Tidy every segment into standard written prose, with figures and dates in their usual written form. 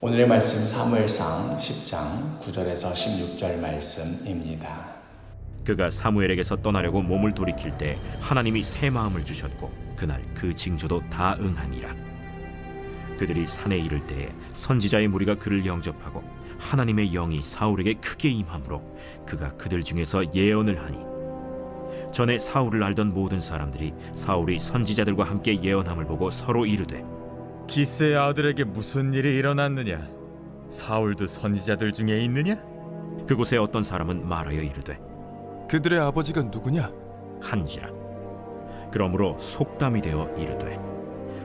오늘의 말씀 사무엘상 10장 9절에서 16절 말씀입니다. 그가 사무엘에게서 떠나려고 몸을 돌이킬 때 하나님이 새 마음을 주셨고 그날 그 징조도 다 응하니라. 그들이 산에 이를 때에 선지자의 무리가 그를 영접하고 하나님의 영이 사울에게 크게 임함으로 그가 그들 중에서 예언을 하니 전에 사울을 알던 모든 사람들이 사울이 선지자들과 함께 예언함을 보고 서로 이르되 기스의 아들에게 무슨 일이 일어났느냐? 사울도 선지자들 중에 있느냐? 그곳에 어떤 사람은 말하여 이르되 그들의 아버지가 누구냐? 한지라. 그러므로 속담이 되어 이르되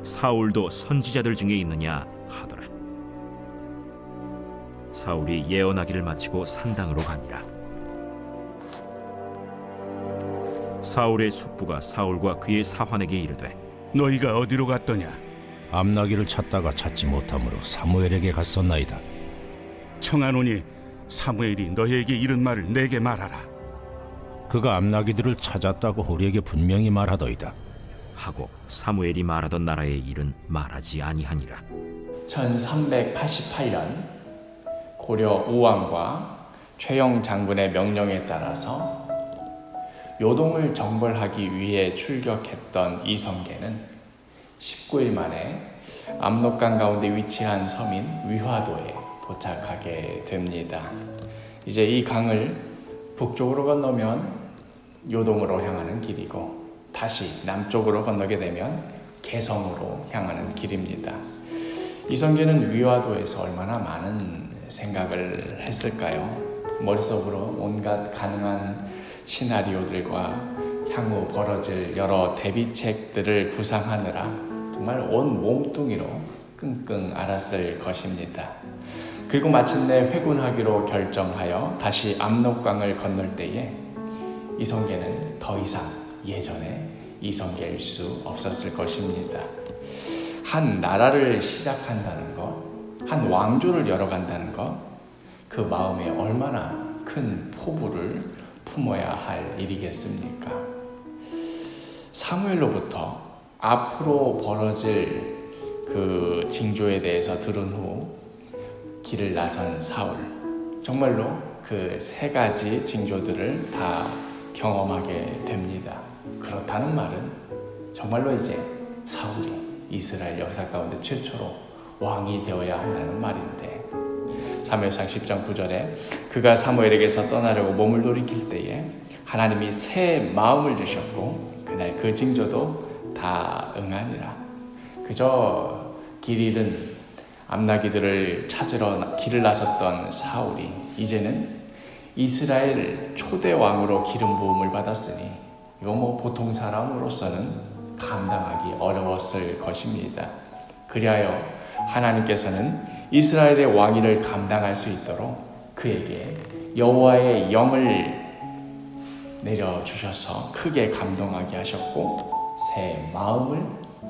사울도 선지자들 중에 있느냐 하더라. 사울이 예언하기를 마치고 산당으로 가니라. 사울의 숙부가 사울과 그의 사환에게 이르되 너희가 어디로 갔더냐? 암나기를 찾다가 찾지 못하므로 사무엘에게 갔었나이다. 청하노니 사무엘이 너희에게 이른 말을 내게 말하라. 그가 암나기들을 찾았다고 우리에게 분명히 말하더이다. 하고 사무엘이 말하던 나라의 일은 말하지 아니하니라. 1388년 고려 우왕과 최영 장군의 명령에 따라서 요동을 정벌하기 위해 출격했던 이성계는 19일 만에 압록강 가운데 위치한 섬인 위화도에 도착하게 됩니다. 이제 이 강을 북쪽으로 건너면 요동으로 향하는 길이고 다시 남쪽으로 건너게 되면 개성으로 향하는 길입니다. 이성계는 위화도에서 얼마나 많은 생각을 했을까요? 머릿속으로 온갖 가능한 시나리오들과 향후 벌어질 여러 대비책들을 구상하느라 정말 온 몸뚱이로 끙끙 앓았을 것입니다. 그리고 마침내 회군하기로 결정하여 다시 압록강을 건널 때에 이성계는 더 이상 예전에 이성계일 수 없었을 것입니다. 한 나라를 시작한다는 것, 한 왕조를 열어간다는 것, 그 마음에 얼마나 큰 포부를 품어야 할 일이겠습니까? 사무엘로부터 앞으로 벌어질 그 징조에 대해서 들은 후 길을 나선 사울, 정말로 그 세 가지 징조들을 다 경험하게 됩니다. 그렇다는 말은 정말로 이제 사울이 이스라엘 역사 가운데 최초로 왕이 되어야 한다는 말인데, 사무엘상 10장 9절에 그가 사무엘에게서 떠나려고 몸을 돌이킬 때에 하나님이 새 마음을 주셨고 그날 그 징조도 다 응하니라. 그저 길 잃은 암나기들을 찾으러 길을 나섰던 사울이 이제는 이스라엘 초대 왕으로 기름 부음을 받았으니 이거 보통 사람으로서는 감당하기 어려웠을 것입니다. 그리하여 하나님께서는 이스라엘의 왕위를 감당할 수 있도록 그에게 여호와의 영을 내려주셔서 크게 감동하게 하셨고 새 마음을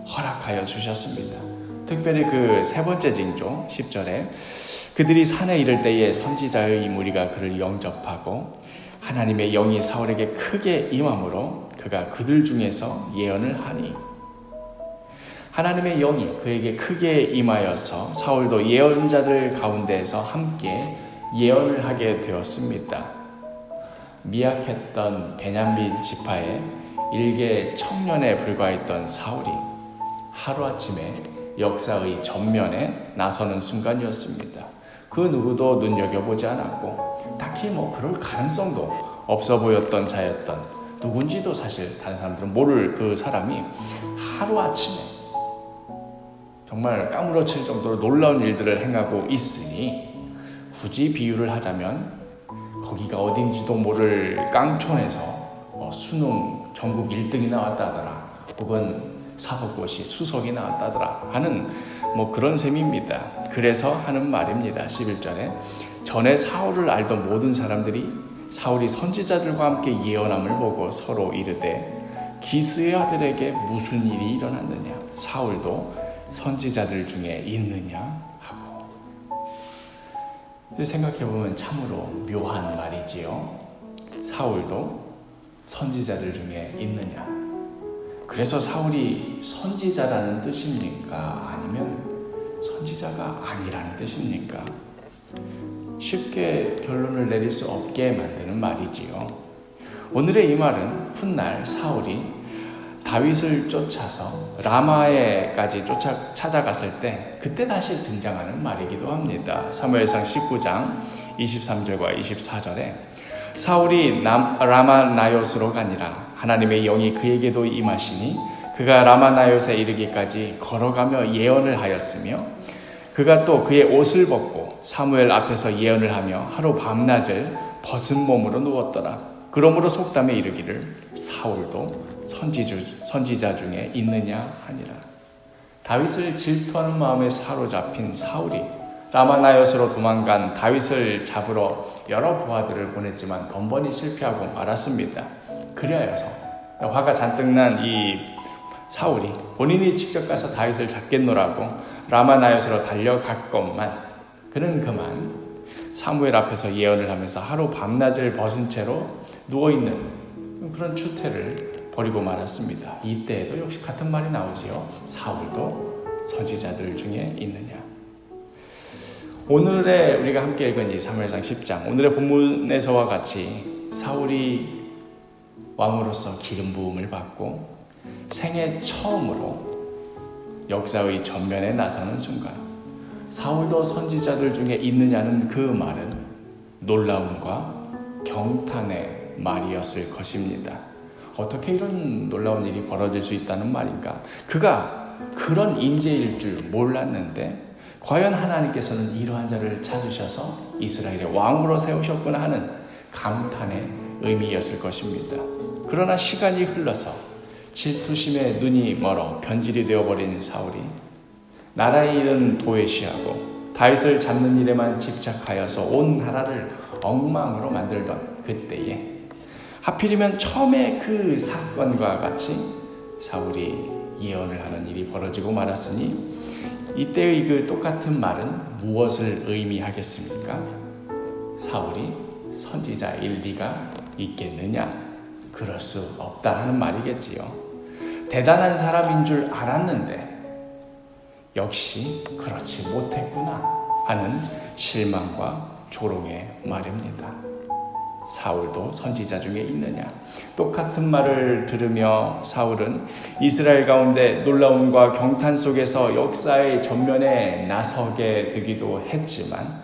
허락하여 주셨습니다. 특별히 그 세 번째 징조 10절에 그들이 산에 이를 때에 선지자의 무리가 그를 영접하고 하나님의 영이 사울에게 크게 임함으로 그가 그들 중에서 예언을 하니, 하나님의 영이 그에게 크게 임하여서 사울도 예언자들 가운데에서 함께 예언을 하게 되었습니다. 미약했던 베냐민 지파의 일개 청년에 불과했던 사울이 하루아침에 역사의 전면에 나서는 순간이었습니다. 그 누구도 눈여겨보지 않았고 딱히 그럴 가능성도 없어 보였던 자였던, 누군지도 사실 다른 사람들은 모를 그 사람이 하루아침에 정말 까무러칠 정도로 놀라운 일들을 행하고 있으니, 굳이 비유를 하자면 거기가 어딘지도 모를 깡촌에서 수능 전국 1등이 나왔다더라, 혹은 사법고시 수석이 나왔다더라 하는 그런 셈입니다. 그래서 하는 말입니다. 11절에 전에 사울을 알던 모든 사람들이 사울이 선지자들과 함께 예언함을 보고 서로 이르되 기스의 아들에게 무슨 일이 일어났느냐, 사울도 선지자들 중에 있느냐 하고. 생각해보면 참으로 묘한 말이지요. 사울도 선지자들 중에 있느냐. 그래서 사울이 선지자라는 뜻입니까? 아니면 선지자가 아니라는 뜻입니까? 쉽게 결론을 내릴 수 없게 만드는 말이지요. 오늘의 이 말은 훗날 사울이 다윗을 쫓아서 라마에까지 찾아갔을 때 그때 다시 등장하는 말이기도 합니다. 사무엘상 19장 23절과 24절에 사울이 라마나요스로 가니라 하나님의 영이 그에게도 임하시니 그가 라마나요스에 이르기까지 걸어가며 예언을 하였으며 그가 또 그의 옷을 벗고 사무엘 앞에서 예언을 하며 하루 밤낮을 벗은 몸으로 누웠더라. 그러므로 속담에 이르기를 사울도 선지자 중에 있느냐 하니라. 다윗을 질투하는 마음에 사로잡힌 사울이 라마나요스로 도망간 다윗을 잡으러 여러 부하들을 보냈지만 번번이 실패하고 말았습니다. 그리하여서 화가 잔뜩 난 이 사울이 본인이 직접 가서 다윗을 잡겠노라고 라마나요스로 달려갔건만 그는 그만 사무엘 앞에서 예언을 하면서 하루 밤낮을 벗은 채로 누워있는 그런 추태를 벌이고 말았습니다. 이때에도 역시 같은 말이 나오지요. 사울도 선지자들 중에 있느냐. 오늘의 우리가 함께 읽은 이 사무엘상 10장 오늘의 본문에서와 같이 사울이 왕으로서 기름 부음을 받고 생애 처음으로 역사의 전면에 나서는 순간 사울도 선지자들 중에 있느냐는 그 말은 놀라움과 경탄의 말이었을 것입니다. 어떻게 이런 놀라운 일이 벌어질 수 있다는 말인가? 그가 그런 인재일 줄 몰랐는데 과연 하나님께서는 이러한 자를 찾으셔서 이스라엘의 왕으로 세우셨구나 하는 감탄의 의미였을 것입니다. 그러나 시간이 흘러서 질투심에 눈이 멀어 변질이 되어버린 사울이 나라의 일은 도외시하고 다윗을 잡는 일에만 집착하여서 온 나라를 엉망으로 만들던 그때에 하필이면 처음에 그 사건과 같이 사울이 예언을 하는 일이 벌어지고 말았으니 이때의 그 똑같은 말은 무엇을 의미하겠습니까? 사울이 선지자일 리가 있겠느냐? 그럴 수 없다 하는 말이겠지요. 대단한 사람인 줄 알았는데 역시 그렇지 못했구나 하는 실망과 조롱의 말입니다. 사울도 선지자 중에 있느냐? 똑같은 말을 들으며 사울은 이스라엘 가운데 놀라움과 경탄 속에서 역사의 전면에 나서게 되기도 했지만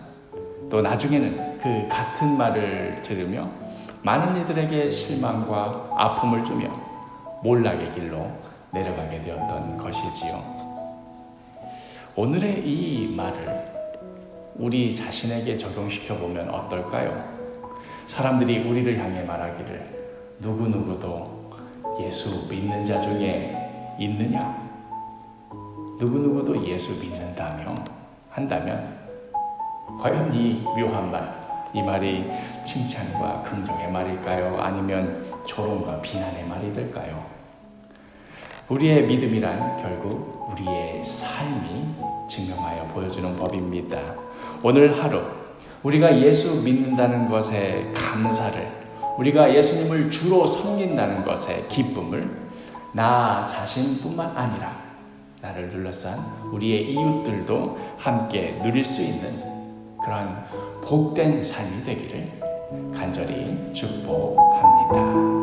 또 나중에는 그 같은 말을 들으며 많은 이들에게 실망과 아픔을 주며 몰락의 길로 내려가게 되었던 것이지요. 오늘의 이 말을 우리 자신에게 적용시켜 보면 어떨까요? 사람들이 우리를 향해 말하기를 누구누구도 예수 믿는 자 중에 있느냐? 누구누구도 예수 믿는다며 한다면 과연 이 묘한 말, 이 말이 칭찬과 긍정의 말일까요? 아니면 조롱과 비난의 말이 될까요? 우리의 믿음이란 결국 우리의 삶이 증명하여 보여주는 법입니다. 오늘 하루 우리가 예수 믿는다는 것에 감사를, 우리가 예수님을 주로 섬긴다는 것에 기쁨을 나 자신뿐만 아니라 나를 둘러싼 우리의 이웃들도 함께 누릴 수 있는 그러한 복된 삶이 되기를 간절히 축복합니다.